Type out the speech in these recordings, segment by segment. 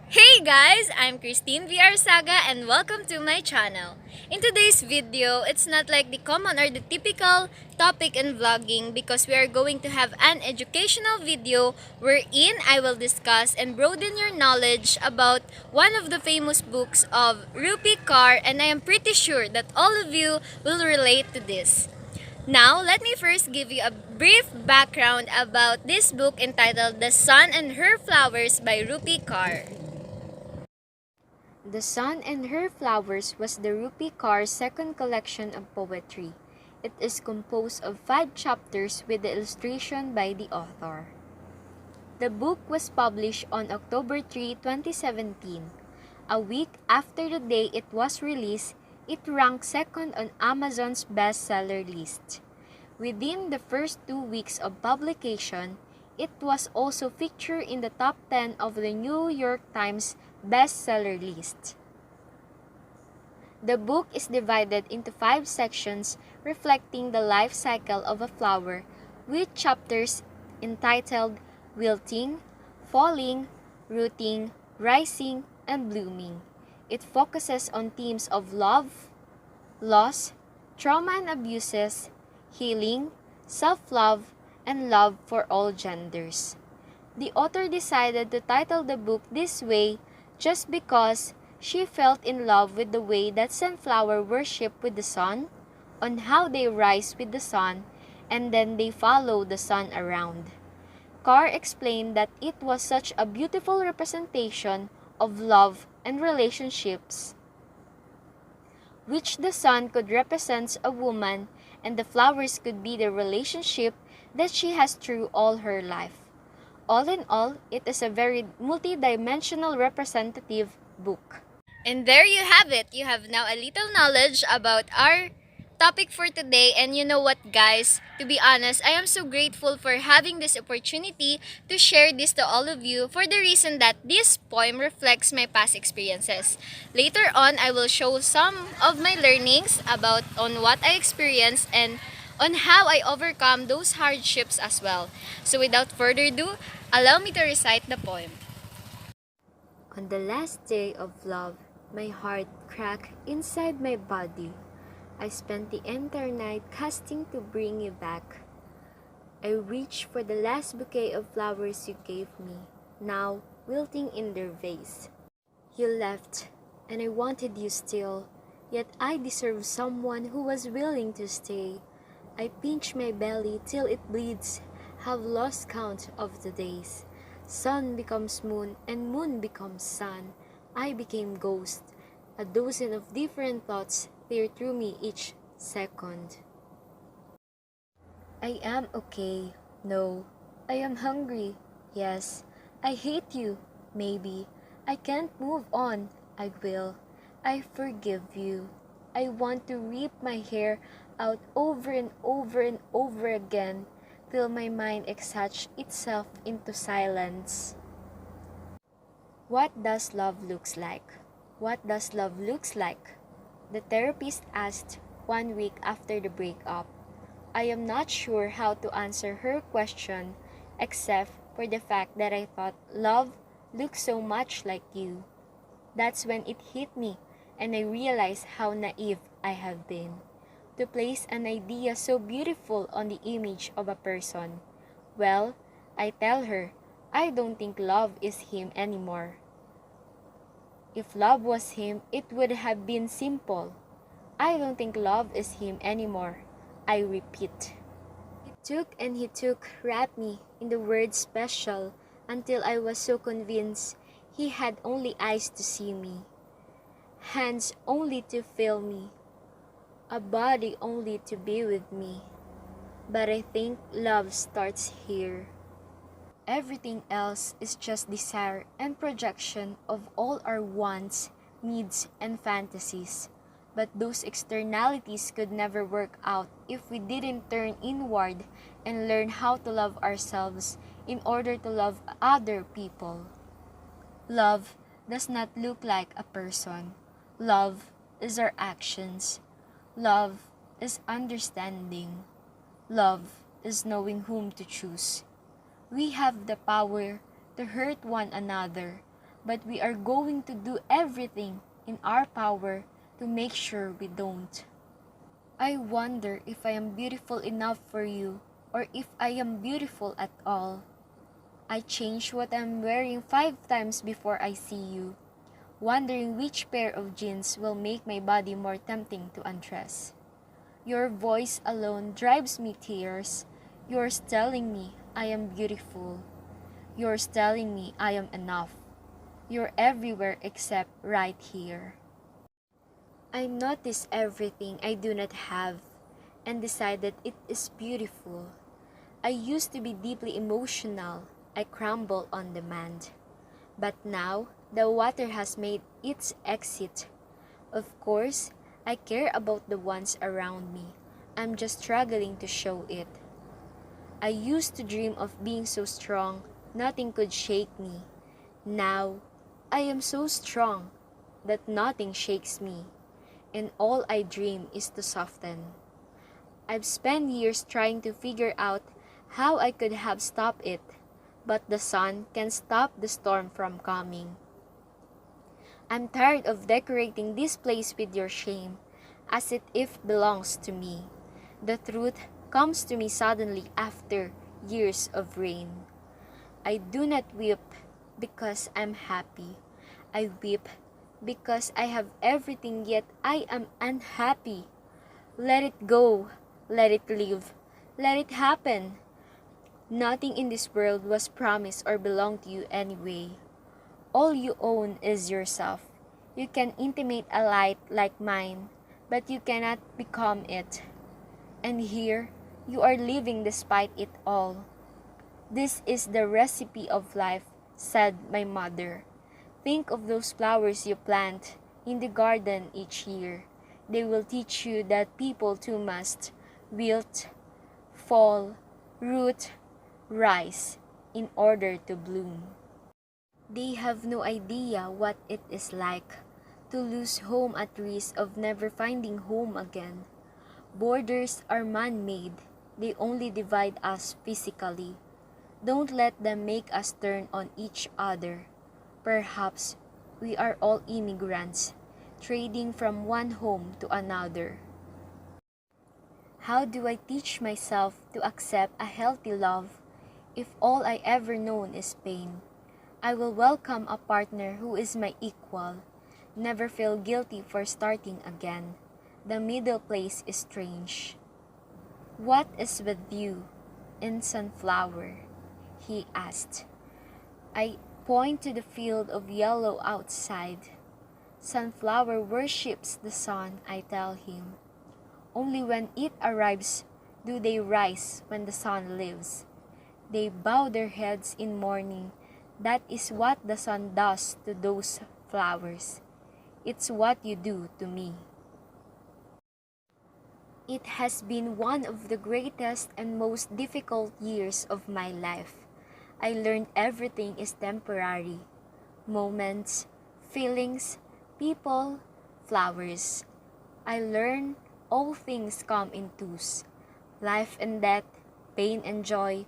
Hey guys, I'm Christine VR Saga and welcome to my channel. In today's video, it's not like the common or the typical topic in vlogging because we are going to have an educational video wherein I will discuss and broaden your knowledge about one of the famous books of Rupi Kaur, and I am pretty sure that all of you will relate to this. Now, let me first give you a brief background about this book entitled The Sun and Her Flowers by Rupi Kaur. The Sun and Her Flowers was the Rupi Kaur's second collection of poetry. It is composed of 5 chapters with the illustration by the author. The book was published on October 3, 2017. A week after the day it was released, it ranked second on Amazon's bestseller list. Within the first 2 weeks of publication, it was also featured in the top 10 of the New York Times bestseller list. The book is divided into 5 sections reflecting the life cycle of a flower, with chapters entitled Wilting, Falling, Rooting, Rising, and Blooming. It focuses on themes of love, loss, trauma and abuses, healing, self-love, and love for all genders. The author decided to title the book this way just because she felt in love with the way that sunflower worship with the sun, on how they rise with the sun, and then they follow the sun around. Carr explained that it was such a beautiful representation of love and relationships, which the sun could represent a woman and the flowers could be the relationship that she has through all her life. All in all, it is a very multi-dimensional representative book. And there you have it. You have now a little knowledge about our topic for today. And you know what, guys? To be honest, I am so grateful for having this opportunity to share this to all of you for the reason that this poem reflects my past experiences. Later on, I will show some of my learnings about on what I experienced and on how I overcome those hardships as well. So without further ado, allow me to recite the poem. On the last day of love, my heart cracked inside my body. I spent the entire night casting to bring you back. I reached for the last bouquet of flowers you gave me, now wilting in their vase. You left, and I wanted you still, yet I deserve someone who was willing to stay. I pinch my belly till it bleeds, have lost count of the days. Sun becomes moon, and moon becomes sun. I became ghost. A dozen of different thoughts tear through me each second. I am okay. No. I am hungry. Yes. I hate you. Maybe. I can't move on. I will. I forgive you. I want to rip my hair out over and over and over again till my mind exhausts itself into silence. What does love looks like? What does love looks like? The therapist asked 1 week after the breakup. I am not sure how to answer her question except for the fact that I thought love looks so much like you. That's when it hit me and I realized how naive I have been. To place an idea so beautiful on the image of a person. Well, I tell her, I don't think love is him anymore. If love was him, it would have been simple. I don't think love is him anymore. I repeat. He took and he took, wrapped me in the word special until I was so convinced he had only eyes to see me, hands only to feel me, a body only to be with me. But I think love starts here. Everything else is just desire and projection of all our wants, needs, and fantasies. But those externalities could never work out if we didn't turn inward and learn how to love ourselves in order to love other people. Love does not look like a person. Love is our actions. Love is understanding. Love is knowing whom to choose. We have the power to hurt one another, but we are going to do everything in our power to make sure we don't. I wonder if I am beautiful enough for you, or if I am beautiful at all. I change what I'm wearing 5 times before I see you, wondering which pair of jeans will make my body more tempting to undress. Your voice alone drives me tears. Yours telling me I am beautiful. Yours telling me I am enough. You're everywhere except right here. I notice everything I do not have and decide that it is beautiful. I used to be deeply emotional. I crumble on demand. But now, the water has made its exit. Of course, I care about the ones around me. I'm just struggling to show it. I used to dream of being so strong, nothing could shake me. Now, I am so strong that nothing shakes me, and all I dream is to soften. I've spent years trying to figure out how I could have stopped it, but the sun can stop the storm from coming. I'm tired of decorating this place with your shame, as if it belongs to me. The truth comes to me suddenly after years of rain. I do not weep because I'm happy. I weep because I have everything yet I am unhappy. Let it go. Let it live. Let it happen. Nothing in this world was promised or belonged to you anyway. All you own is yourself. You can intimate a light like mine, but you cannot become it. And here, you are living despite it all. This is the recipe of life, said my mother. Think of those flowers you plant in the garden each year. They will teach you that people too must wilt, fall, root, rise in order to bloom. They have no idea what it is like to lose home at risk of never finding home again. Borders are man-made. They only divide us physically. Don't let them make us turn on each other. Perhaps we are all immigrants, trading from one home to another. How do I teach myself to accept a healthy love if all I ever known is pain? I will welcome a partner who is my equal. Never feel guilty for starting again. The middle place is strange. What is with you in sunflower? He asked. I point to the field of yellow outside. Sunflower worships the sun, I tell him. Only when it arrives do they rise when the sun leaves. They bow their heads in mourning. That is what the sun does to those flowers. It's what you do to me. It has been one of the greatest and most difficult years of my life. I learned everything is temporary. Moments, feelings, people, flowers. I learned all things come in twos. Life and death, pain and joy,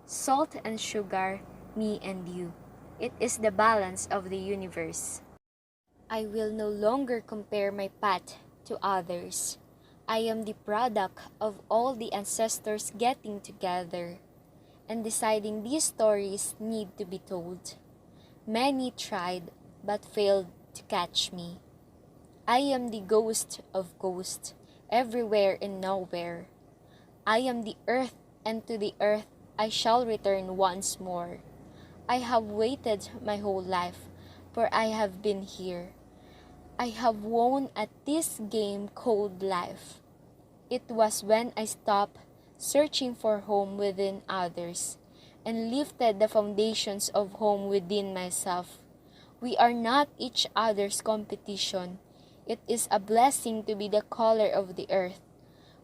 salt and sugar, me and you. It is the balance of the universe. I will no longer compare my path to others. I am the product of all the ancestors getting together and deciding these stories need to be told. Many tried but failed to catch me. I am the ghost of ghosts, everywhere and nowhere. I am the earth, and to the earth I shall return once more. I have waited my whole life, for I have been here. I have won at this game called life. It was when I stopped searching for home within others and lifted the foundations of home within myself. We are not each other's competition. It is a blessing to be the color of the earth.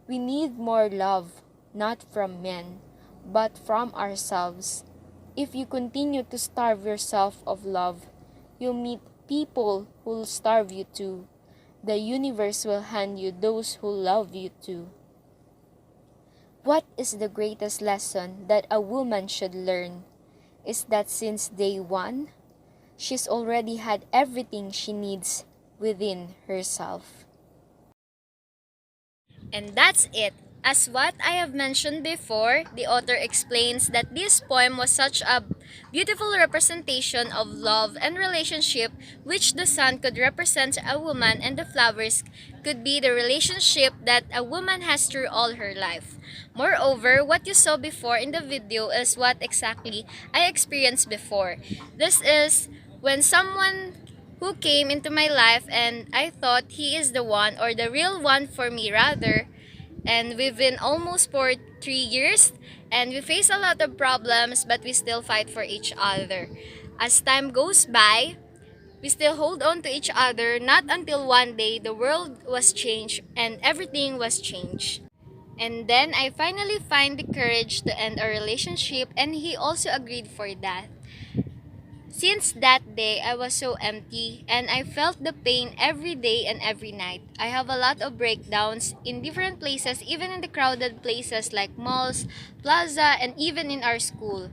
We need more love, not from men, but from ourselves. If you continue to starve yourself of love, you'll meet people who'll starve you too. The universe will hand you those who love you too. What is the greatest lesson that a woman should learn? Is that since day one, She's already had everything she needs within herself. And that's it. As what I have mentioned before, the author explains that this poem was such a beautiful representation of love and relationship, which the sun could represent a woman and the flowers could be the relationship that a woman has through all her life. Moreover, what you saw before in the video is what exactly I experienced before. This is when someone who came into my life and I thought he is the one or the real one for me rather, and we've been almost for 3 years and we face a lot of problems but we still fight for each other. As time goes by, we still hold on to each other, not until one day the world was changed and everything was changed. And then I finally find the courage to end our relationship and he also agreed for that. Since that day, I was so empty and I felt the pain every day and every night. I have a lot of breakdowns in different places, even in the crowded places like malls, plaza, and even in our school.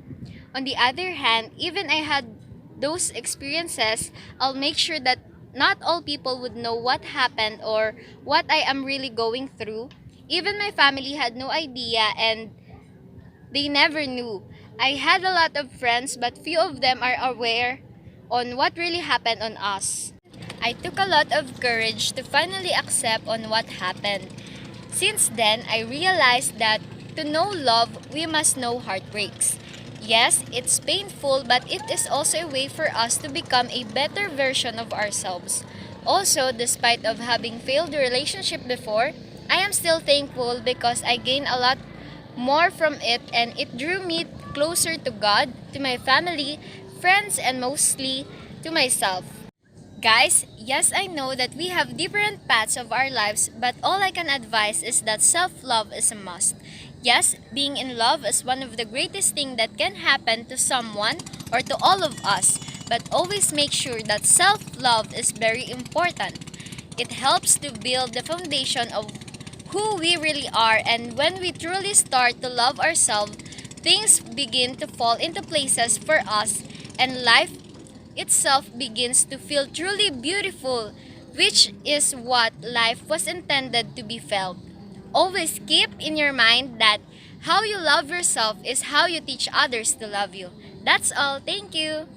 On the other hand, even I had those experiences, I'll make sure that not all people would know what happened or what I am really going through. Even my family had no idea and they never knew. I had a lot of friends, but few of them are aware on what really happened on us. I took a lot of courage to finally accept on what happened. Since then, I realized that to know love, we must know heartbreaks. Yes, it's painful, but it is also a way for us to become a better version of ourselves. Also, despite of having failed the relationship before, I am still thankful because I gained a lot more from it and it drew me closer to God, to my family, friends, and mostly to myself. Guys, yes, I know that we have different paths of our lives, but all I can advise is that self-love is a must. Yes, being in love is one of the greatest things that can happen to someone or to all of us, but always make sure that self-love is very important. It helps to build the foundation of who we really are, and when we truly start to love ourselves, things begin to fall into places for us and life itself begins to feel truly beautiful, which is what life was intended to be felt. Always keep in your mind that how you love yourself is how you teach others to love you. That's all. Thank you.